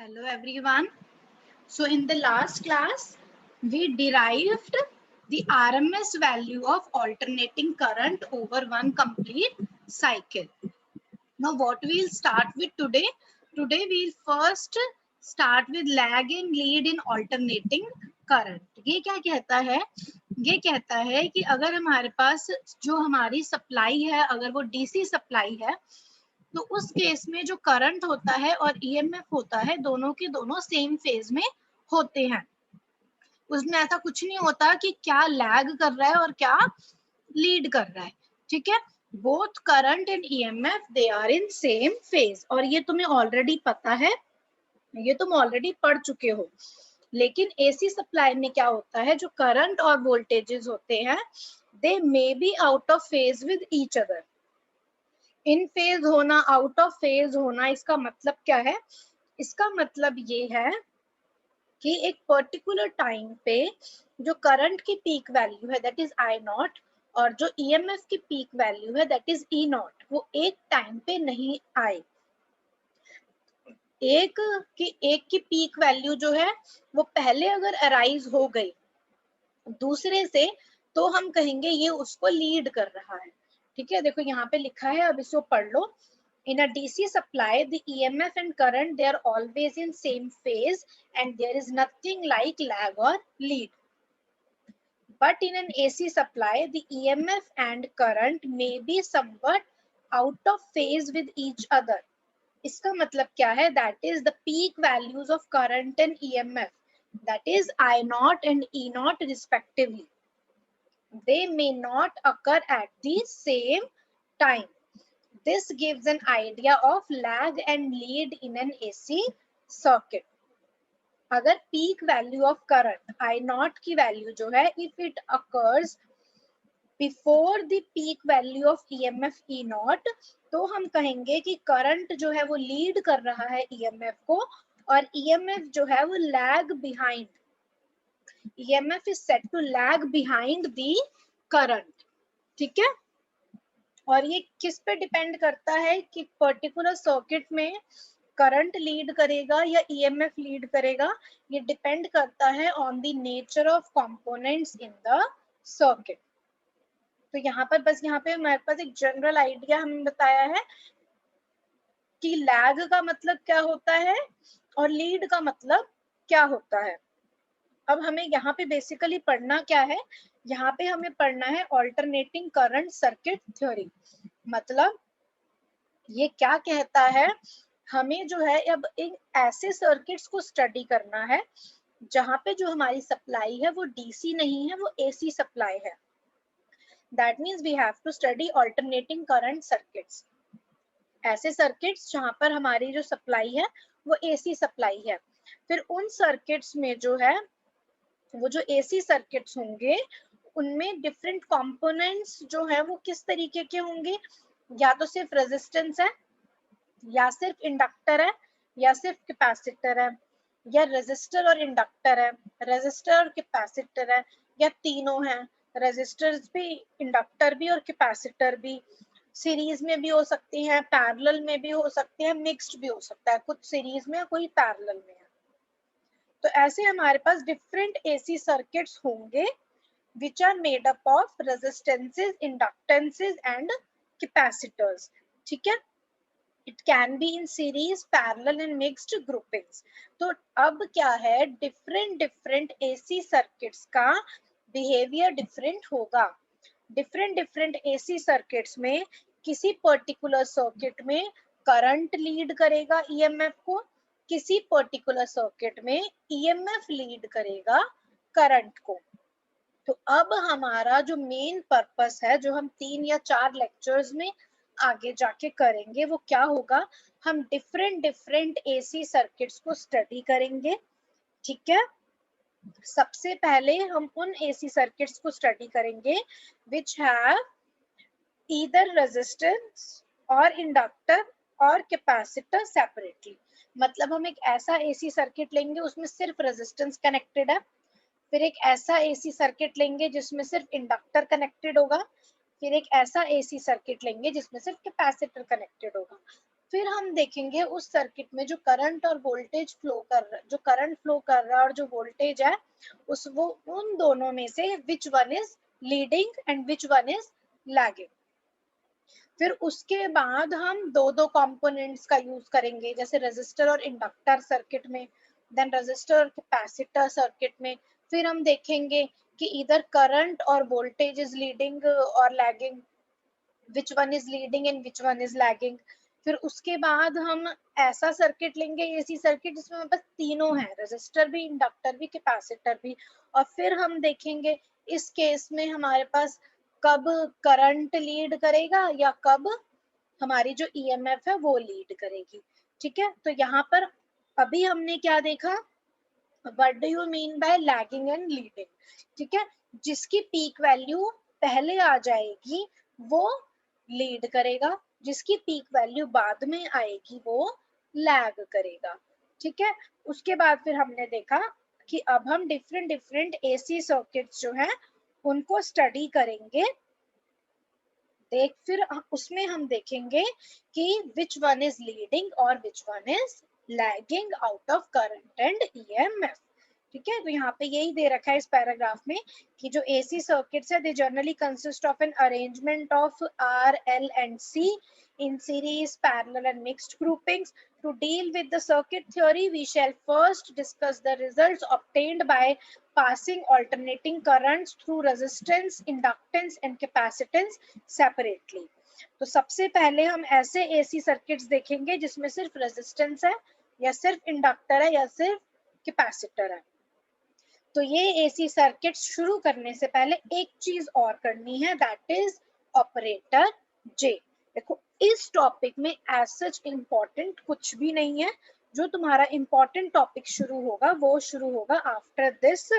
Hello everyone. So in the last class, we derived the RMS value of alternating current over one complete cycle. Now what we'll start with today? Today we'll first start with lag and lead in alternating current. ये क्या कहता है? ये कहता है कि अगर हमारे पास जो हमारी सप्लाई है, अगर वो डीसी सप्लाई है, तो उस केस में जो करंट होता है और ईएमएफ होता है, दोनों के दोनों सेम फेज में होते हैं। उसमें ऐसा कुछ नहीं होता कि क्या लैग कर रहा है और क्या लीड कर रहा है। ठीक है, both current and EMF they are in same phase, और ये तुम्हें ऑलरेडी पता है, ये तुम ऑलरेडी पढ़ चुके हो। लेकिन एसी सप्लाई में क्या होता है, जो करंट और वोल्टेजेस होते हैं, they may be out of phase with each other. In phase होना, आउट ऑफ फेज होना, इसका मतलब क्या है? इसका मतलब ये है कि एक पर्टिकुलर टाइम पे जो करंट की पीक वैल्यू है दैट इज आई नॉट, और जो ईएमएफ की पीक वैल्यू है दैट इज ई नॉट, वो एक टाइम पे नहीं आए। एक की पीक वैल्यू जो है वो पहले अगर अराइज हो गई दूसरे से, तो हम कहेंगे ये उसको लीड कर रहा है। ठीक है, देखो यहाँ पे लिखा है, अब इसको पढ़ लो। In a DC supply, the EMF and current, they are always in same phase and there is nothing like lag or lead. But in an AC supply, the EMF and current may be somewhat out of phase with each other. इसका मतलब क्या है? That is the peak values of current and EMF, that is I naught and E naught respectively. They may not occur at the same time. This gives an idea of lag and lead in an AC circuit. अगर peak value of current I naught की value जो है, if it occurs before the peak value of EMF E naught, तो हम कहेंगे कि current जो है वो lead कर रहा है EMF को, और EMF जो है वो lag behind. EMF is said to lag behind the current. ठीक है, और ये किस पे डिपेंड करता है कि पर्टिकुलर सर्किट में करंट लीड करेगा या ईएमएफ लीड करेगा? ये डिपेंड करता है on the nature of components in the circuit. तो यहाँ पर बस यहाँ पे हमारे पास एक जनरल आइडिया हमें बताया है कि लैग का मतलब क्या होता है और लीड का मतलब क्या होता है। अब हमें यहाँ पे बेसिकली पढ़ना क्या है? यहाँ पे हमें पढ़ना है ऑल्टरनेटिंग करंट सर्किट थ्योरी। मतलब ये क्या कहता है, हमें जो है अब इन ऐसे सर्किट्स को स्टडी करना है जहां पे जो हमारी सप्लाई है वो डीसी नहीं है, वो एसी सप्लाई है। That means we have to study alternating current circuits. ऐसे सर्किट्स जहां पर हमारी जो सप्लाई है वो एसी सप्लाई है। फिर उन सर्किट्स में जो है, वो जो एसी सर्किट्स होंगे उनमें डिफरेंट कंपोनेंट्स जो है वो किस तरीके के होंगे? या तो सिर्फ रेजिस्टेंस है, या सिर्फ इंडक्टर है, या सिर्फ कैपेसिटर है, या रेजिस्टर और इंडक्टर है, रेजिस्टर और कैपेसिटर है, या तीनों है, रेजिस्टर्स भी, इंडक्टर भी और कैपेसिटर भी। सीरीज में भी हो सकती हैं, पैरेलल में भी हो सकते हैं, मिक्स्ड भी हो सकता है, कुछ सीरीज में कोई पैरेलल में है। तो ऐसे हमारे पास डिफरेंट एसी सर्किट्स होंगे which are made up of resistances, inductances and capacitors. ठीक है, it can be in series, parallel and mixed groupings. तो अब क्या है, different AC circuits का behavior different होगा। different AC circuits में किसी particular circuit में current lead करेगा EMF को, किसी particular circuit में EMF lead करेगा current को। तो अब हमारा जो मेन पर्पस है, जो हम 3 या 4 लेक्चर्स में आगे जाके करेंगे, वो क्या होगा? हम डिफरेंट एसी सर्किट्स को स्टडी करेंगे। ठीक है, सबसे पहले हम उन एसी सर्किट्स को स्टडी करेंगे विच हैव ईदर रेजिस्टेंस और इंडक्टर और कैपेसिटर सेपरेटली। मतलब हम एक ऐसा एसी सर्किट लेंगे उसमें सिर्फ रेजिस्टेंस कनेक्टेड है, फिर एक ऐसा एसी सर्किट लेंगे जिसमें सिर्फ इंडक्टर कनेक्टेड होगा, फिर एक ऐसा एसी सर्किट लेंगे जिसमें सिर्फ कैपेसिटर कनेक्टेड होगा। फिर हम देखेंगे उस सर्किट में जो करंट और वोल्टेज फ्लो कर रहा है, जो करंट फ्लो कर रहा है और जो वोल्टेज है उस वो उन दोनों में से which one is leading and which one is lagging. फिर उसके बाद हम दो दो कंपोनेंट्स का यूज करेंगे, जैसे रेजिस्टर और इंडक्टर सर्किट में, देन रेजिस्टर और कैपेसिटर सर्किट में। फिर हम देखेंगे कि इधर करंट और वोल्टेज इज लीडिंग और lagging, which one is leading and which one is lagging. फिर उसके बाद हम ऐसा सर्किट लेंगे, ऐसी सर्किट जिसमें हमारे पास तीनों है, रेजिस्टर भी, इंडक्टर भी, कैपेसिटर भी। और फिर हम देखेंगे इस केस में हमारे पास कब करंट लीड करेगा या कब हमारी जो ईएमएफ है वो लीड करेगी। ठीक है, तो यहाँ पर अभी हमने क्या देखा, what do you mean by lagging and leading. ठीक है, जिसकी पीक वैल्यू पहले आ जाएगी वो लीड करेगा, जिसकी पीक वैल्यू बाद में आएगी वो लैग करेगा। ठीक है, उसके बाद फिर हमने देखा कि अब हम डिफरेंट डिफरेंट एसी सर्किट्स जो है उनको स्टडी करेंगे। फिर उसमें हम देखेंगे कि विच वन इज लीडिंग और which one is lagging out of current and EMF. ठीक है, तो यहाँ पे यही दे रखा है इस पैराग्राफ में कि जो एसी सर्किट्स है they generally consist of an arrangement of R L and C in series, parallel and mixed groupings. To deal with the circuit theory, we shall first discuss the results obtained by passing alternating currents through resistance, inductance and capacitance separately. तो सबसे पहले हम ऐसे AC circuits देखेंगे जिसमें सिर्फ resistance है या सिर्फ इंडक्टर है या सिर्फ कैपेसिटर है। तो ये एसी सर्किट शुरू करने से पहले एक चीज और करनी है, दैट इज ऑपरेटर जे। देखो इस टॉपिक में एज सच इम्पोर्टेंट कुछ भी नहीं है, जो तुम्हारा इम्पोर्टेंट टॉपिक शुरू होगा वो शुरू होगा आफ्टर दिस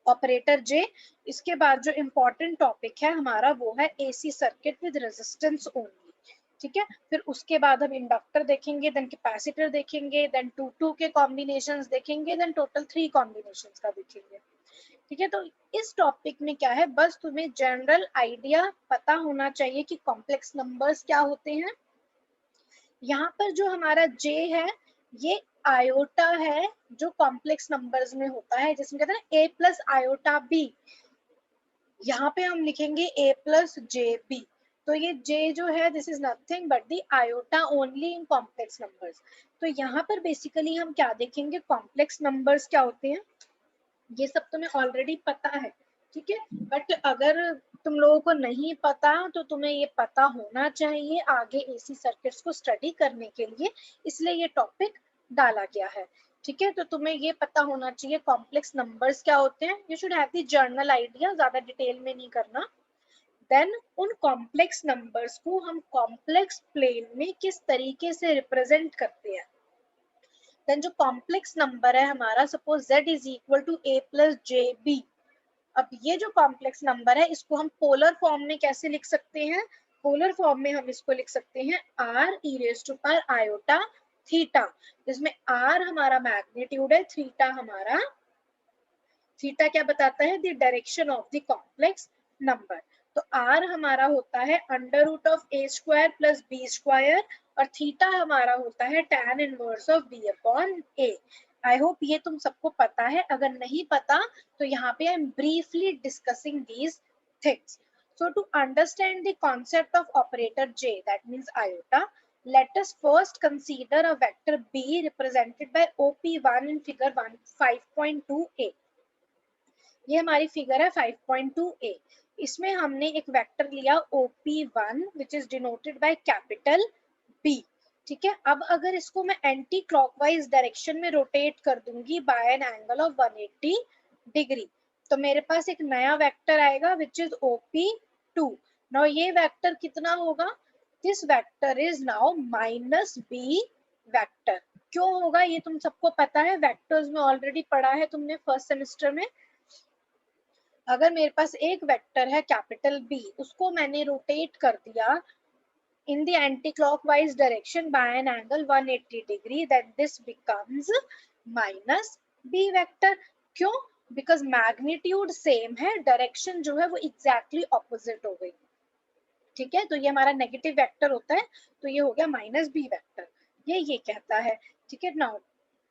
ऑपरेटर जे। इसके बाद जो इम्पोर्टेंट टॉपिक है हमारा वो है AC circuit with resistance only. ठीक है, फिर उसके बाद हम इंडक्टर देखेंगे, देन कैपेसिटर देखेंगे, देन टू टू के कॉम्बिनेशंस देखेंगे, देन टोटल 3 कॉम्बिनेशंस का देखेंगे। ठीक है, तो इस टॉपिक में क्या है, बस तुम्हें जनरल आइडिया पता होना चाहिए कि कॉम्प्लेक्स नंबर्स क्या होते हैं। यहाँ पर जो हमारा जे है ये आयोटा है जो कॉम्प्लेक्स नंबर्स में होता है, जिसमें कहते हैं ए प्लस आयोटा बी। यहाँ पे हम लिखेंगे a प्लस जे बी। तो ये j जो है this is nothing but the iota only in complex numbers. तो यहाँ पर बेसिकली हम क्या देखेंगे, कॉम्प्लेक्स नंबर्स क्या होते हैं ये सब तुम्हें ऑलरेडी पता है। ठीक है, बट अगर तुम लोगों को नहीं पता तो तुम्हें ये पता होना चाहिए आगे एसी सर्किट्स को स्टडी करने के लिए, इसलिए ये टॉपिक डाला गया है। ठीक है, तो तुम्हें ये पता होना चाहिए कॉम्प्लेक्स नंबर्स क्या होते हैं, you should have the journal idea, ज्यादा डिटेल में नहीं करना। देन उन कॉम्प्लेक्स नंबर्स को हम कॉम्प्लेक्स प्लेन में किस तरीके से रिप्रेजेंट करते हैं। देन जो कॉम्प्लेक्स नंबर है हमारा, suppose z is equal to a plus J B. अब ये जो कॉम्प्लेक्स नंबर है इसको हम पोलर फॉर्म में कैसे लिख सकते हैं, पोलर फॉर्म में हम इसको लिख सकते हैं r e raise to power iota theta, जिसमें r हमारा मैग्नीट्यूड है, थीटा क्या बताता है, the direction of the complex number. तो r हमारा होता है under root of a square plus b square और थीटा हमारा होता है tan inverse of b upon a। I hope ये तुम सबको पता है, अगर नहीं पता तो यहाँ पे I am briefly discussing these things. So to understand the concept of operator J, that means iota, let us first consider a vector B represented by OP1 in figure 5.2a। ये हमारी फिगर है 5.2a। इसमें हमने एक vector लिया OP1 which is denoted by capital B। ठीक है, अब अगर इसको मैं एंटी क्लॉकवाइज डायरेक्शन में रोटेट कर दूंगी by an angle of 180 degree, तो मेरे पास एक नया वेक्टर आएगा विच इज OP2। नाउ ये वेक्टर कितना होगा, this vector is now minus B vector. क्यों होगा ये तुम सबको पता है, वेक्टर्स में ऑलरेडी पढ़ा है तुमने फर्स्ट सेमेस्टर में। अगर मेरे पास एक वेक्टर है कैपिटल बी, उसको मैंने रोटेट कर दिया in the anti-clockwise direction by an angle 180 degree, then this becomes minus b vector। क्यों, because magnitude same है, direction जो है वो exactly opposite हो गई। ठीक है, तो ये हमारा नेगेटिव वेक्टर होता है, तो ये हो गया माइनस बी वेक्टर, ये कहता है। ठीक है, नाउ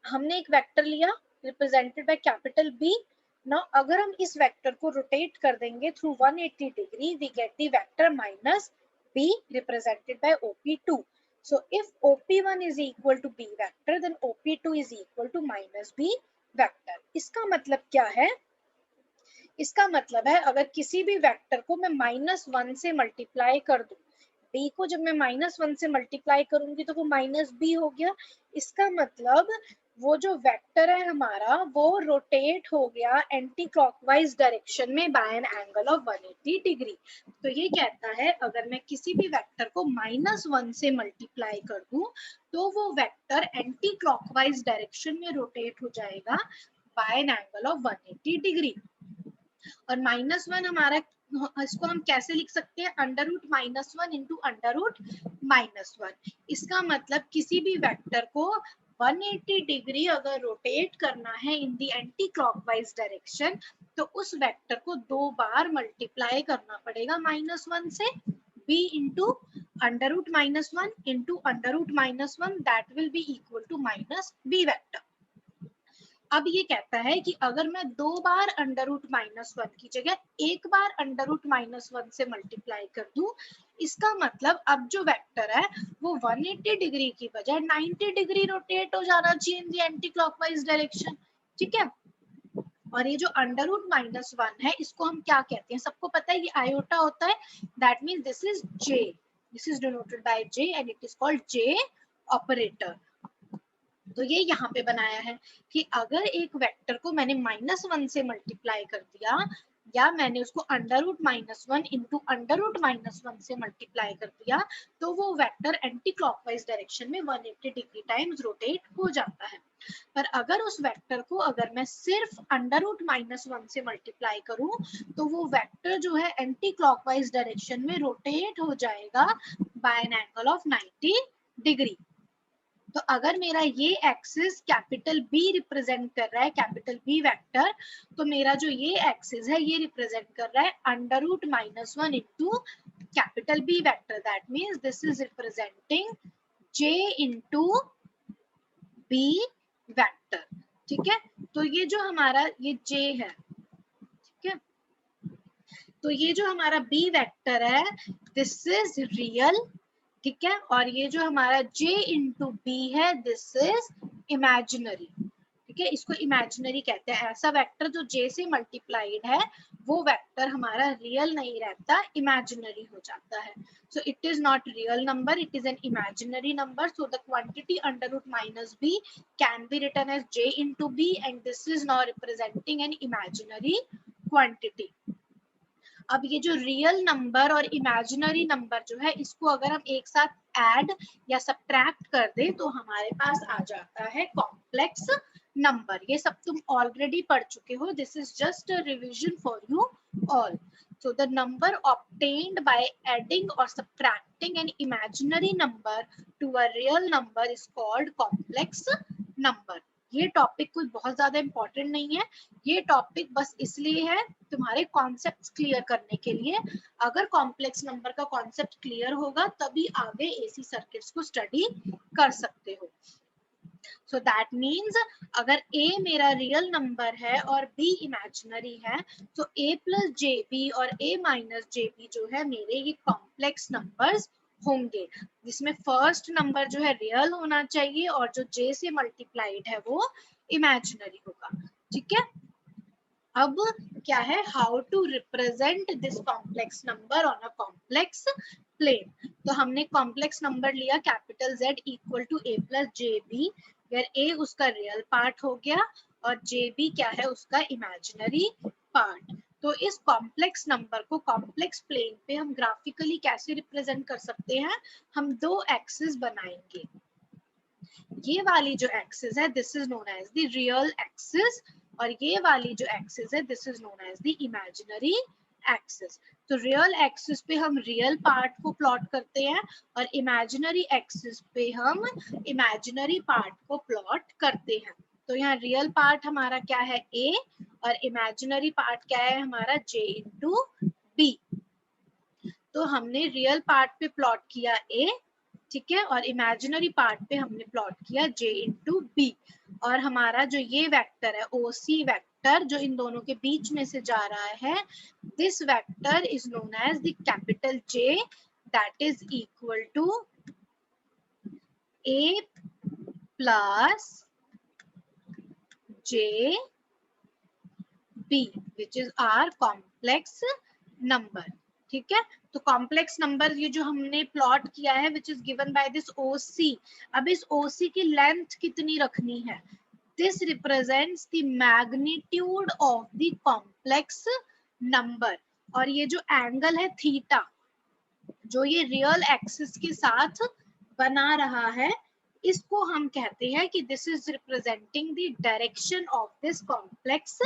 हमने एक वेक्टर लिया represented by capital B. Now अगर हम इस वेक्टर को रोटेट कर देंगे through 180 degree, we get the vector minus B represented by OP2। So if OP1 is equal to B vector, then OP2 is equal to minus B vector. इसका मतलब क्या है? इसका मतलब है अगर किसी भी वेक्टर को मैं -1 से मल्टीप्लाई कर दूं, बी को जब मैं -1 से मल्टीप्लाई करूंगी तो वो माइनस बी हो गया। इसका मतलब वो जो वेक्टर है हमारा वो रोटेट हो गया एंटी क्लॉकवाइज डायरेक्शन में by an angle of 180 degree. तो ये कहता है अगर मैं किसी भी वेक्टर को -1 से मल्टीप्लाई कर दूं तो वो वेक्टर एंटी क्लॉकवाइज डायरेक्शन में रोटेट हो जाएगा by an angle of 180 degree. और -1 हमारा, इसको हम कैसे लिख सकते हैं? √-1 इंटू √-1। इसका मतलब किसी भी वेक्टर को 180 डिग्री अगर रोटेट करना है इन दी एंटी क्लॉकवाइज डायरेक्शन, तो उस वेक्टर को 2 बार मल्टीप्लाई करना पड़ेगा -1 से, b into √-1 into √-1, that will be equal to minus B vector. अब ये कहता है कि अगर मैं 2 बार √-1 की जगह एक बार √-1 से मल्टीप्लाई कर दूं, इसका मतलब अब जो वेक्टर है वो 180 डिग्री की बजाय 90 डिग्री रोटेट हो जाना चाहिए इन दी एंटी क्लॉकवाइज डायरेक्शन। ठीक है, और ये जो √-1 है इसको हम क्या कहते हैं? सबको पता है ये आयोटा होता है, that means this is j, this is denoted by j and it is called j operator. तो ये यहाँ पे बनाया है कि अगर एक वेक्टर को मैंने -1 से मल्टीप्लाई कर दिया या मैंने उसको √-1 इंटू √-1 से मल्टीप्लाई कर दिया, तो वो वेक्टर एंटी क्लॉकवाइज डायरेक्शन में 180 डिग्री टाइम्स रोटेट हो जाता है। पर अगर उस वेक्टर को अगर मैं सिर्फ √-1 से मल्टीप्लाई करूं, तो वो वेक्टर जो है एंटी क्लॉकवाइज डायरेक्शन में रोटेट हो जाएगा by an angle of 90 degree. तो अगर मेरा ये एक्सिस कैपिटल बी रिप्रेजेंट कर रहा है, कैपिटल बी वेक्टर, तो मेरा जो ये एक्सिस है ये रिप्रेजेंट कर रहा है √-1 into capital B vector, that means this is representing j into B vector. ठीक है, तो ये जो हमारा ये j है, ठीक है, तो ये जो हमारा बी वेक्टर है दिस इज रियल। ठीक है, और ये जो हमारा j इंटू बी है दिस इज इमेजिनरी। ठीक है, इसको इमेजिनरी कहते हैं। ऐसा वेक्टर जो j से मल्टीप्लाइड है वो वेक्टर हमारा रियल नहीं रहता, इमेजिनरी हो जाता है। So it is not real number, it is an imaginary number. So the quantity √-b can be written as j into b and this is now representing an imaginary quantity. अब ये जो real number और imaginary number जो है इसको अगर हम एक साथ ऐड या सब्ट्रैक्ट कर दे तो हमारे पास आ जाता है कॉम्प्लेक्स नंबर। ये सब तुम ऑलरेडी पढ़ चुके हो, this is just a revision for you all. So the number obtained by adding or subtracting an imaginary number to a real number is called complex number. ये टॉपिक कोई बहुत ज्यादा इंपॉर्टेंट नहीं है, ये टॉपिक बस इसलिए है तुम्हारे कॉन्सेप्ट्स क्लियर करने के लिए। अगर कॉम्प्लेक्स नंबर का कॉन्सेप्ट क्लियर होगा तभी आगे एसी सर्किट्स को स्टडी कर सकते हो। सो दैट मीन्स अगर a मेरा रियल नंबर है और b इमेजिनरी है, तो a प्लस जे बी और a माइनस जे बी जो है मेरे ये कॉम्प्लेक्स नंबर्स होंगे, जिसमें फर्स्ट नंबर जो है रियल होना चाहिए और जो j से मल्टीप्लाइड है वो इमेजिनरी होगा। ठीक है, अब क्या है, how to represent this complex number on a complex plane. तो हमने कॉम्प्लेक्स नंबर लिया capital Z equal to a plus J b, where a उसका रियल पार्ट हो गया और जे बी क्या है उसका इमेजिनरी पार्ट। तो इस कॉम्प्लेक्स नंबर को कॉम्प्लेक्स प्लेन पे हम ग्राफिकली कैसे रिप्रेजेंट कर सकते हैं? हम दो एक्सिस बनाएंगे। ये वाली जो एक्सिस है this is known as the real axis और ये वाली जो एक्सिस है this is known as the imaginary axis. तो रियल एक्सिस पे हम रियल पार्ट को प्लॉट करते हैं और इमेजिनरी एक्सिस पे हम इमेजिनरी पार्ट को प्लॉट करते हैं। तो यहाँ रियल पार्ट हमारा क्या है a और इमेजिनरी पार्ट क्या है हमारा j इंटू बी। तो हमने रियल पार्ट पे प्लॉट किया a, ठीक है, और इमेजिनरी पार्ट पे हमने प्लॉट किया j इंटू बी। और हमारा जो ये वेक्टर है OC वेक्टर जो इन दोनों के बीच में से जा रहा है, this vector is known as the capital J, that is equal to a plus j b which is our complex number. ठीक है, तो कॉम्प्लेक्स नंबर ये जो हमने प्लॉट किया है which is given by this OC। अब इस OC की लेंथ कितनी रखनी है? This represents the magnitude of the complex number. और ये जो एंगल है थीटा जो ये रियल एक्सिस के साथ बना रहा है, इसको हम कहते हैं कि this is representing the direction of this complex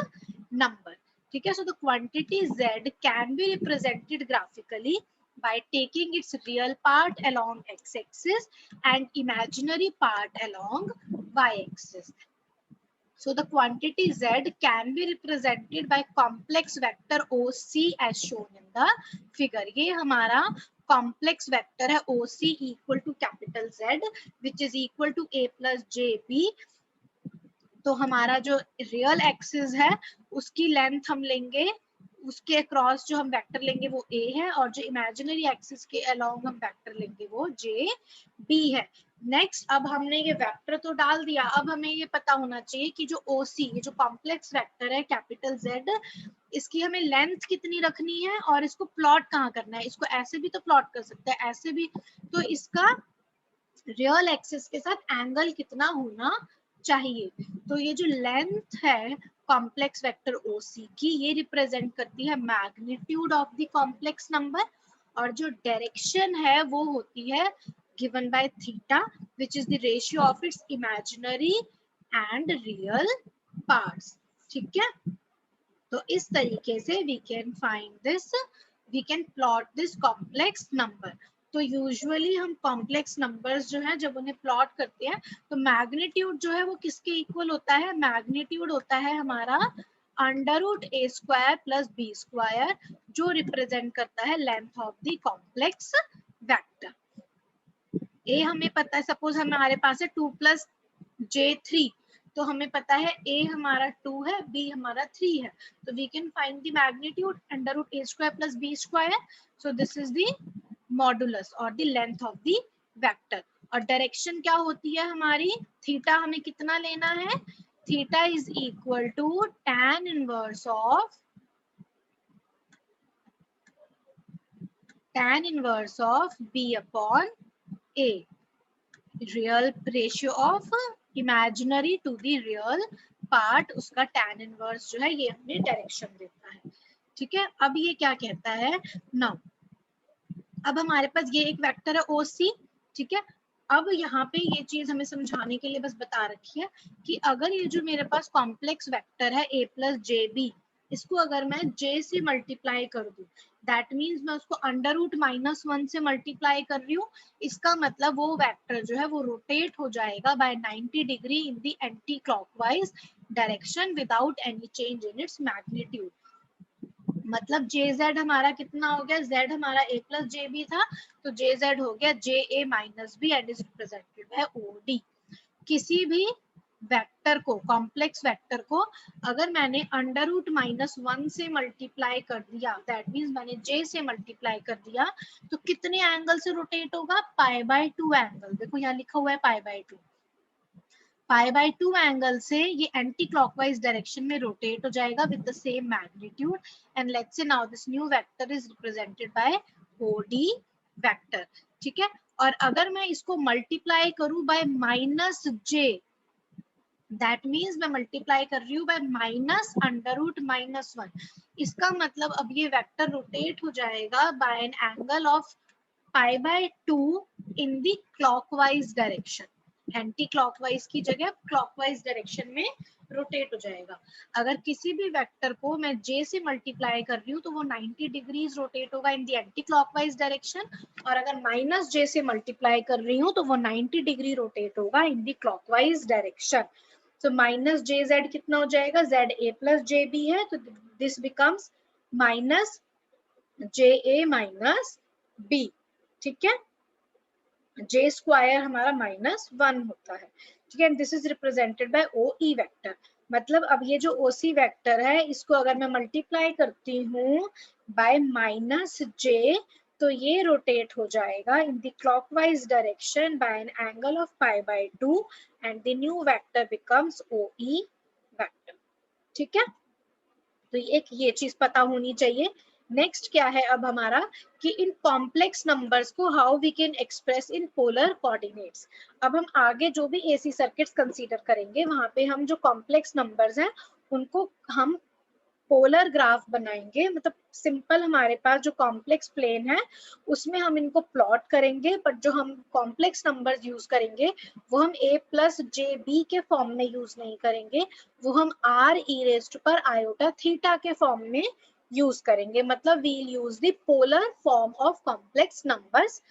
number. ठीक है, सो the quantity z can be represented graphically by taking its real part along x-axis and imaginary part along y-axis. So the quantity z can be represented by complex vector OC as shown in the figure. ये हमारा complex vector है OC equal to capital Z which is equal to a plus jb। तो हमारा जो real axis है उसकी length हम लेंगे, उसके अक्रॉस जो हम वेक्टर लेंगे वो a है, और जो इमेजिनरी एक्सिस के अलोंग हम वेक्टर लेंगे वो jb है। नेक्स्ट, अब हमने ये वेक्टर तो डाल दिया, अब हमें ये पता होना चाहिए कि जो OC ये जो कॉम्प्लेक्स वेक्टर है कैपिटल Z, इसकी हमें लेंथ कितनी रखनी है और इसको प्लॉट कहाँ करना है। इसको ऐसे भी तो प्लॉट कर सकते हैं, ऐसे भी, तो इसका रियल एक्सिस के साथ एंगल कितना होना चाहिए। तो ये जो लेंथ है कॉम्प्लेक्स वेक्टर OC की, ये रिप्रेजेंट करती है magnitude of the complex number, और जो डायरेक्शन है वो होती है given by theta which is the ratio of its imaginary and real parts। ठीक है, तो इस तरीके से we can find this, we can plot this complex number। तो यूजुअली हम कॉम्प्लेक्स नंबर्स जो है जब उन्हें प्लॉट करते हैं तो मैग्नीट्यूड जो है वो किसके इक्वल होता है? मैग्नीट्यूड होता है हमारा under root a square plus b square, जो रिप्रेजेंट करता है length of the complex vector. a हमें पता है, सपोज हमारे पास है 2 प्लस j3, तो हमें पता है a हमारा 2 है, b हमारा 3 है, तो we can find the magnitude under root a square plus b square. So this is the modulus और the length of the vector. और डायरेक्शन क्या होती है हमारी? थीटा हमें कितना लेना है? Theta is equal to tan inverse of b upon a, real ratio of imaginary to the real part, उसका tan इनवर्स जो है ये हमें डायरेक्शन देता है। ठीक है, अब ये क्या कहता है नाउ, अब हमारे पास ये एक वेक्टर है OC। ठीक है, अब यहाँ पे ये चीज हमें समझाने के लिए बस बता रखी है कि अगर ये जो मेरे पास कॉम्प्लेक्स वेक्टर है a प्लस jb, इसको अगर मैं j से मल्टीप्लाई कर दूं, दैट मीन्स मैं उसको अंडर रूट -1 से मल्टीप्लाई कर रही हूँ, इसका मतलब वो वेक्टर जो है वो रोटेट हो जाएगा by 90 degree in the anti clockwise direction without any change in its magnitude. मतलब jz हमारा कितना हो गया? z हमारा a प्लस jb था, तो jz हो गया ja minus b and is represented bye od। किसी भी वेक्टर को, कॉम्प्लेक्स वेक्टर को अगर मैंने अंडर रूट -1 से मल्टीप्लाई कर दिया, दैट मीन्स मैंने j से मल्टीप्लाई कर दिया, तो कितने एंगल से रोटेट होगा? π/2 एंगल। देखो यहाँ लिखा हुआ है π/2, π/2 एंगल से ये एंटी क्लॉकवाइज डायरेक्शन में रोटेट हो जाएगा with the same magnitude. And let's say now this new vector is represented bye OD vector. ठीक है, और अगर मैं इसको मल्टीप्लाई करूं बाय -j, दैट मीन्स मैं मल्टीप्लाई कर रही हूँ बाय -√-1, इसका मतलब अब ये वेक्टर रोटेट हो जाएगा by an angle of π/2 in the clockwise direction. Anti clockwise की जगह क्लॉकवाइज डायरेक्शन में रोटेट हो जाएगा। अगर किसी भी वेक्टर को मैं j से मल्टीप्लाई कर रही हूँ तो वो 90 डिग्रीज रोटेट होगा इन द एंटी क्लॉकवाइज डायरेक्शन, और अगर -j से मल्टीप्लाई कर रही हूँ तो वो 90 डिग्री रोटेट होगा इन द क्लॉकवाइज डायरेक्शन। तो -jz कितना हो जाएगा? z a प्लस jb है, तो this becomes -ja minus b, ठीक है, जे स्क्वायर हमारा -1 होता है, ठीक है, this is represented by O E vector. मतलब अब ये जो ओ सी वेक्टर है इसको अगर मैं मल्टीप्लाई करती हूँ बाय -j, तो ये रोटेट हो जाएगा in the clockwise direction by an angle of π/2 and the new vector becomes O E vector, ठीक है। तो एक ये चीज पता होनी चाहिए। नेक्स्ट क्या है अब हमारा कि इन कॉम्प्लेक्स नंबर्स को how we can express in polar coordinates. अब हम आगे जो भी एसी सर्किट्स कंसीडर करेंगे वहां पे हम जो कॉम्प्लेक्स नंबर्स हैं उनको हम पोलर ग्राफ बनाएंगे, मतलब सिंपल हमारे पास जो कॉम्प्लेक्स प्लेन है उसमें हम इनको प्लॉट करेंगे, बट जो हम कॉम्प्लेक्स नंबर्स यूज करेंगे वो हम a प्लस जे बी के फॉर्म में यूज नहीं करेंगे, वो हम r e रेज्ड पर आयोटा थीटा के फॉर्म में यूज करेंगे। मतलब we'll use the polar form of complex numbers,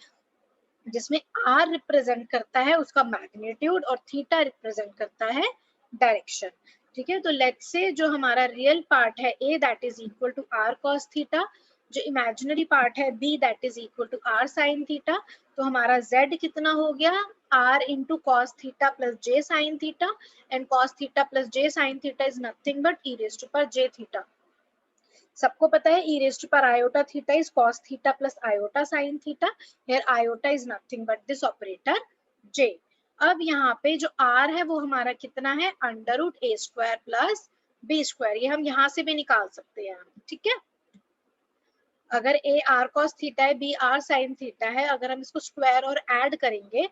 जिसमें r रिप्रेजेंट करता है उसका मैग्नीट्यूड और थीटा रिप्रेजेंट करता है डायरेक्शन, ठीक है। तो लेट्स से जो हमारा रियल पार्ट है a that is equal to r cos theta, जो इमेजिनरी पार्ट है b that is equal to r sin theta, तो हमारा z कितना हो गया r into cos theta plus j sin theta, and cos theta plus j sin theta is nothing but e raised to power j theta. सबको पता है e raised to power iota theta is cos theta plus iota sin theta, here iota is nothing but this operator j। अब यहाँ पे जो r है वो हमारा कितना है under root a square plus b square, ये हम यहाँ से भी निकाल सकते हैं, ठीक है। अगर a r cos थीटा है, b r sin थीटा है, अगर हम इसको स्क्वायर और ऐड करेंगे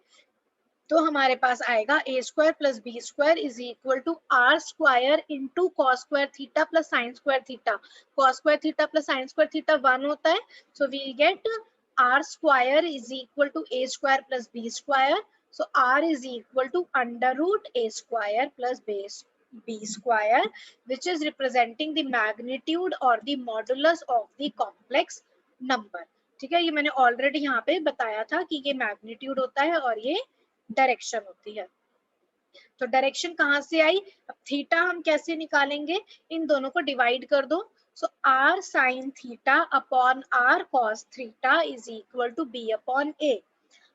तो हमारे पास आएगा a square plus b square is equal to r square into cos square theta plus sine square theta. Cos square theta plus sine square theta 1 होता है, so we get r square is equal to a square plus b square, so r is equal to under root a square plus base b square, which is representing the magnitude or the modulus of the complex number, ठीक है। ये मैंने already यहाँ पे बताया था कि ये मैग्नीट्यूड होता है और ये डायरेक्शन होती है। तो डायरेक्शन कहाँ से आई, अब थीटा हम कैसे निकालेंगे, इन दोनों को डिवाइड कर दो, so r sine theta upon r cos theta is equal to b upon a,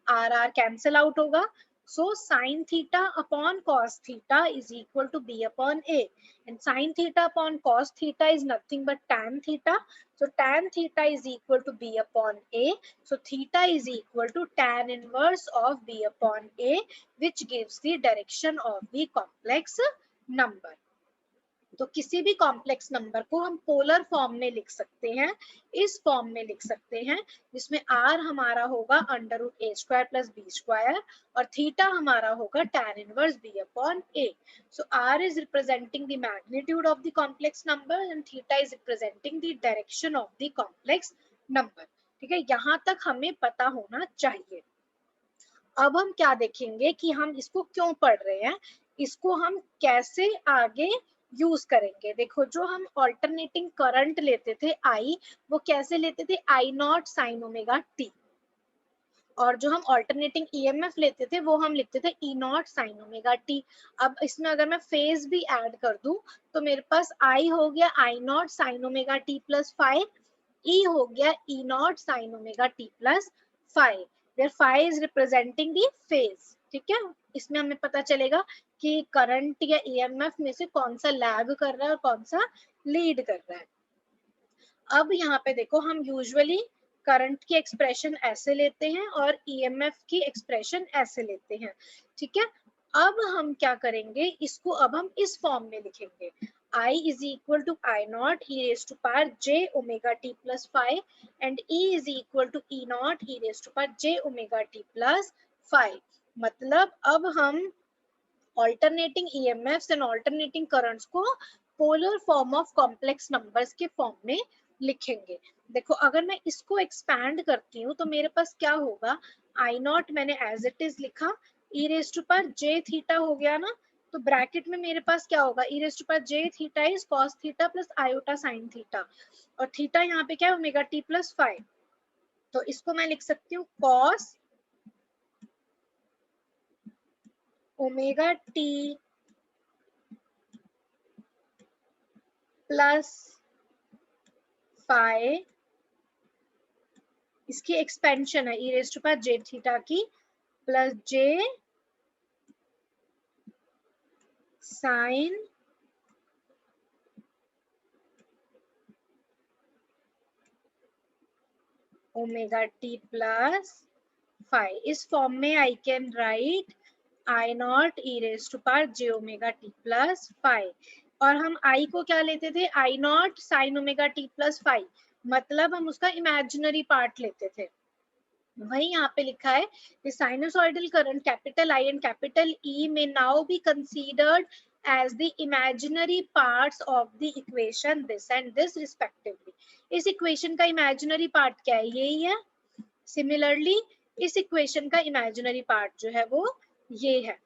r r cancel out होगा, so sin theta upon cos theta is equal to b upon a, and sin theta upon cos theta is nothing but tan theta, so tan theta is equal to b upon a, so theta is equal to tan inverse of b upon a, which gives the direction of the complex number। तो किसी भी complex number को हम polar form में लिख सकते हैं, इस फॉर्म में लिख सकते हैं जिसमें r हमारा होगा under root a square plus b square और थीटा हमारा होगा tan inverse b upon a। So r is representing the magnitude of the complex number and theta is representing the direction of the complex number, ठीक है। यहाँ तक हमें पता होना चाहिए। अब हम क्या देखेंगे कि हम इसको क्यों पढ़ रहे हैं, इसको हम कैसे आगे यूज करेंगे। देखो जो हम ऑल्टरनेटिंग करंट लेते थे आई, वो कैसे लेते थे i naught sine omega T, और जो हम ऑल्टरनेटिंग ईएमएफ लेते थे वो हम लिखते थे ई नॉट साइन ओमेगा टी। अब इसमें अगर मैं फेज भी ऐड कर दूं तो मेरे पास आई हो गया i naught sine omega t plus 5, e हो गया e naught sine omega t plus 5, where 5 is representing the phase, ठीक है। इसमें हमें पता चलेगा कि करंट या ईएमएफ में से कौन सा लैग कर रहा है और कौन सा लीड कर रहा है। अब यहाँ पे देखो हम यूजुअली करंट की एक्सप्रेशन ऐसे लेते हैं और ईएमएफ की एक्सप्रेशन ऐसे लेते हैं, ठीक है। अब हम क्या करेंगे, इसको अब हम इस फॉर्म में लिखेंगे, I is equal to I naught e raised to power j omega t plus 5 and E is equal to E naught e raised to power j omega t plus 5। मतलब अब हम alternating EMFs and alternating currents को polar form of complex numbers के form में लिखेंगे। देखो अगर मैं इसको एक्सपैंड करती हूँ तो मेरे पास क्या होगा, आई नॉट मैंने एज इट इज लिखा, e raise to power j theta हो गया ना, तो ब्रैकेट में मेरे पास क्या होगा, e raise to power j theta is cos theta plus iota sine theta, और थीटा यहाँ पे क्या है ओमेगा टी प्लस 5, तो इसको मैं लिख सकती हूँ कॉस ओमेगा टी प्लस 5 इसकी एक्सपेंशन है e raise to power j theta की plus j sine omega t plus five. इस फॉर्म में I can write i naught e raise to power j omega t plus five, और हम i को क्या लेते थे, i naught sine omega t plus five, मतलब हम उसका इमेजिनरी पार्ट लेते थे। वही यहाँ पे लिखा है the sinusoidal current capital I and capital E may now be considered as the imaginary parts of the equation this and this respectively। इस इक्वेशन का इमेजिनरी पार्ट क्या है, यही है। सिमिलरली इस इक्वेशन का इमेजिनरी पार्ट जो है वो ये है।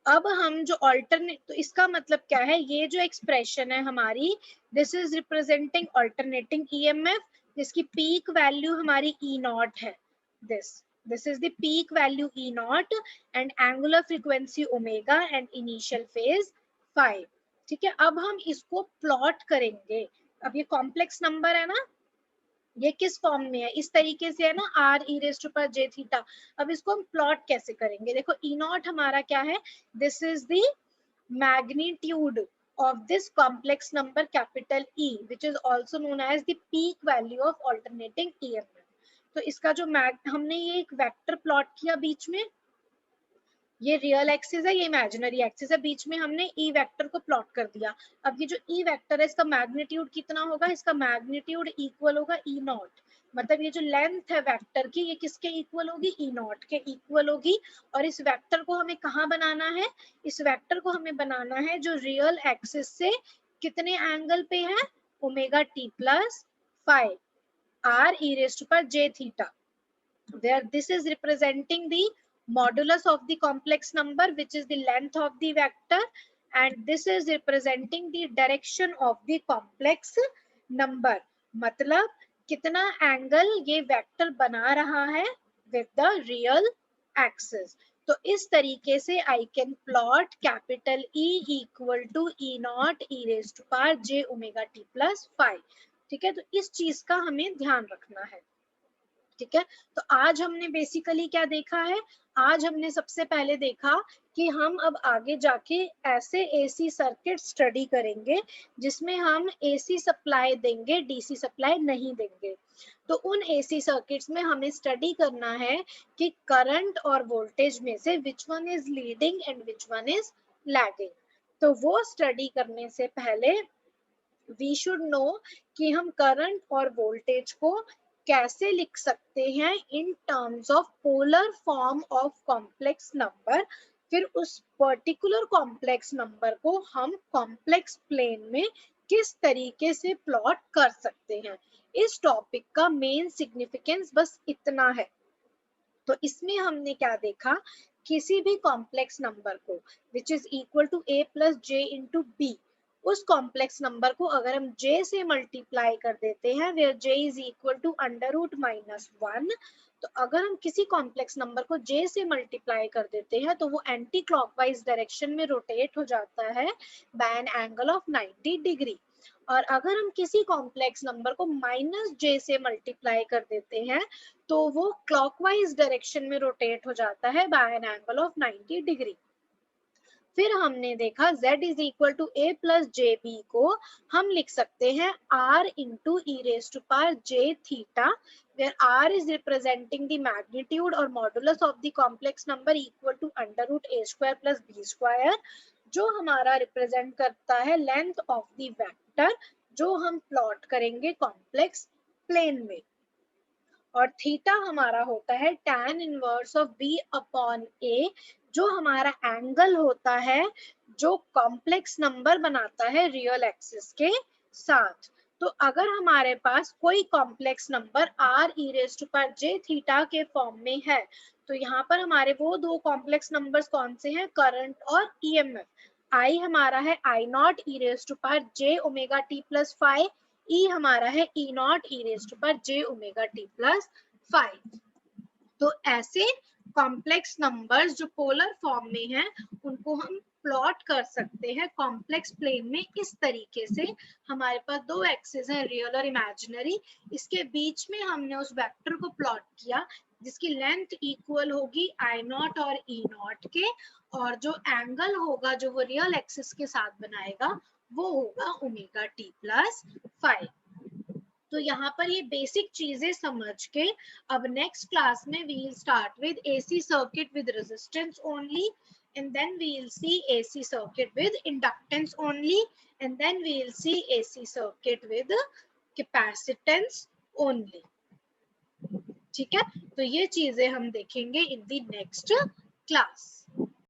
अब हम जो ऑल्टरनेट, तो इसका मतलब क्या है, ये जो एक्सप्रेशन है हमारी, this is representing alternating EMF जिसकी पीक वैल्यू हमारी ई नॉट है। This is the peak value E not and angular frequency omega and initial phase 5। ठीक है, अब हम इसको प्लॉट करेंगे। अब ये कॉम्प्लेक्स नंबर है ना, ये किस फॉर्म में है, इस तरीके से है ना, r e raise to power j theta. अब इसको हम प्लॉट कैसे करेंगे, देखो ई नॉट हमारा क्या है, this is the magnitude of this complex number capital E which is also known as the peak value of alternating EMF। तो इसका जो हमने ये एक वेक्टर प्लॉट किया बीच में, ये रियल एक्सिस है, ये इमेजिनरी एक्सिस है, बीच में हमने ई वेक्टर को प्लॉट कर दिया। अब ये जो ई वेक्टर है इसका मैग्नीट्यूड कितना होगा, इसका मैग्नीट्यूड इक्वल होगा ई नॉट, मतलब ये जो लेंथ है वेक्टर की ये किसके इक्वल होगी, ई नॉट के इक्वल होगी। और इस वेक्टर को हमें कहाँ बनाना है, इस वेक्टर को हमें बनाना है जो रियल एक्सिस से कितने एंगल पे है, omega t plus 5 r e raise to power j theta, where this is representing the modulus of the complex number which is the length of the vector, and this is representing the direction of the complex number, मतलब कितना angle ये vector बना रहा है with the real axis। तो इस तरीके से I can plot capital E equal to E naught e raised to power j omega t plus 5। ठीक है, तो इस चीज का हमें ध्यान रखना है। ठीक है, तो आज हमने बेसिकली क्या देखा है, आज हमने सबसे पहले देखा कि हम अब आगे जाके ऐसे एसी सर्किट स्टडी करेंगे जिसमें हम एसी सप्लाई देंगे, डीसी सप्लाई नहीं देंगे। तो उन एसी सर्किट्स में हमें स्टडी करना है कि करंट और वोल्टेज में से which one is leading and which one is lagging. तो वो स्टडी करने से पहले वी शुड नो कि हम करंट और वोल्टेज को कैसे लिख सकते हैं in terms of polar form of complex number. फिर उस पर्टिकुलर कॉम्प्लेक्स नंबर को हम कॉम्प्लेक्स प्लेन में किस तरीके से प्लॉट कर सकते हैं। इस टॉपिक का मेन सिग्निफिकेंस बस इतना है। तो इसमें हमने क्या देखा, किसी भी कॉम्प्लेक्स नंबर को which is equal to a plus j into b, उस कॉम्प्लेक्स नंबर को अगर हम j से मल्टीप्लाई कर देते हैं where j is equal to under root minus 1, तो अगर हम किसी कॉम्प्लेक्स नंबर को j से मल्टीप्लाई कर देते हैं तो वो एंटी क्लॉकवाइज डायरेक्शन में रोटेट हो जाता है by an angle of 90 degree. और अगर हम किसी कॉम्प्लेक्स नंबर को माइनस j से मल्टीप्लाई कर देते हैं तो वो क्लॉकवाइज डायरेक्शन में रोटेट हो जाता है by an angle of 90 degree. फिर हमने देखा z is equal to a plus J b को हम लिख सकते हैं r into e raise to power j theta, where r is representing the magnitude और modulus of the complex number equal to under root a square plus b square, जो हमारा represent करता है लेंथ ऑफ द वेक्टर जो हम plot करेंगे complex plane में। और थीटा हमारा होता है tan inverse of b upon a, जो हमारा एंगल होता है जो कॉम्प्लेक्स नंबर बनाता है रियल एक्सिस के साथ। तो अगर हमारे पास कोई complex number r e raise to power j theta के फॉर्म में है, तो यहाँ पर हमारे वो दो कॉम्प्लेक्स नंबर्स कौन से हैं, करंट और ईएमएफ। I हमारा है I not e raise to power j omega t plus 5, E हमारा है E not e raise to power j omega t plus 5। तो ऐसे कॉम्प्लेक्स नंबर्स जो पोलर फॉर्म में हैं उनको हम प्लॉट कर सकते हैं कॉम्प्लेक्स प्लेन में इस तरीके से। हमारे पास दो एक्सिस हैं, रियल और इमेजिनरी, इसके बीच में हमने उस वेक्टर को प्लॉट किया जिसकी लेंथ इक्वल होगी आई नॉट और ई नॉट के, और जो एंगल होगा जो वो रियल एक्सिस के साथ बनाएगा वो होगा ओमेगा टी प्लस 5। तो यहाँ पर ये बेसिक चीजें समझ के अब नेक्स्ट क्लास में we will start with AC circuit with resistance only, and then we will see AC circuit with inductance only, and then we will see AC circuit with capacitance only। ठीक है, तो ये चीजें हम देखेंगे in the next class.